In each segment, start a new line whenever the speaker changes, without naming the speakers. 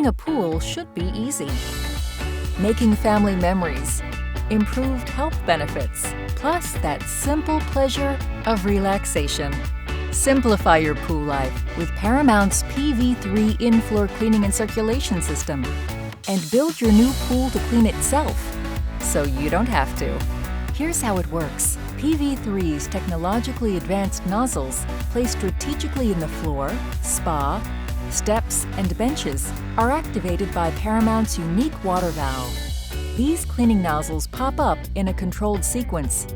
Cleaning a pool should be easy. Making family memories, improved health benefits, plus that simple pleasure of relaxation. Simplify your pool life with Paramount's PV3 in-floor cleaning and circulation system. And build your new pool to clean itself, so you don't have to. Here's how it works. PV3's technologically advanced nozzles placed strategically in the floor, spa, steps, and benches are activated by Paramount's unique water valve. These cleaning nozzles pop up in a controlled sequence,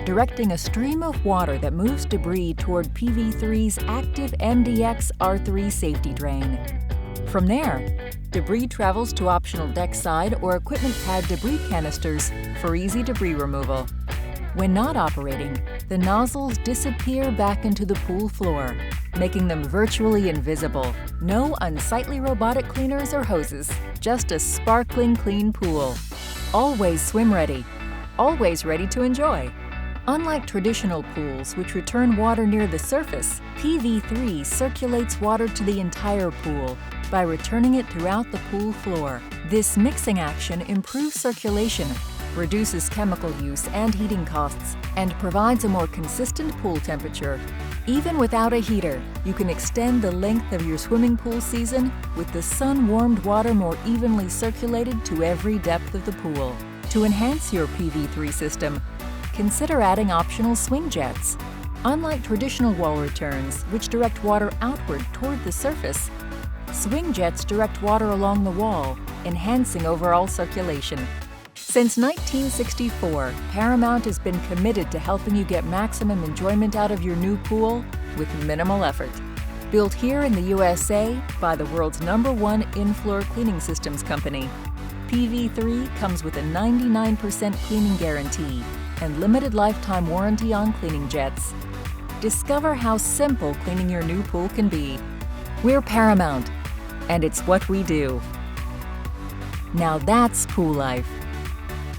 directing a stream of water that moves debris toward PV3's active MDX R3 safety drain. From there, debris travels to optional deck side or equipment pad debris canisters for easy debris removal. When not operating, the nozzles disappear back into the pool floor, making them virtually invisible. No unsightly robotic cleaners or hoses, just a sparkling clean pool. Always swim ready, always ready to enjoy. Unlike traditional pools, which return water near the surface, PV3 circulates water to the entire pool by returning it throughout the pool floor. This mixing action improves circulation, reduces chemical use and heating costs, and provides a more consistent pool temperature. Even without a heater, you can extend the length of your swimming pool season with the sun-warmed water more evenly circulated to every depth of the pool. To enhance your PV3 system, consider adding optional swing jets. Unlike traditional wall returns, which direct water outward toward the surface, swing jets direct water along the wall, enhancing overall circulation. Since 1964, Paramount has been committed to helping you get maximum enjoyment out of your new pool with minimal effort. Built here in the USA by the world's #1 in-floor cleaning systems company, PV3 comes with a 99% cleaning guarantee and limited lifetime warranty on cleaning jets. Discover how simple cleaning your new pool can be. We're Paramount, and it's what we do. Now that's pool life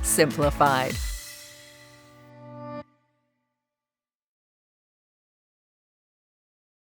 simplified.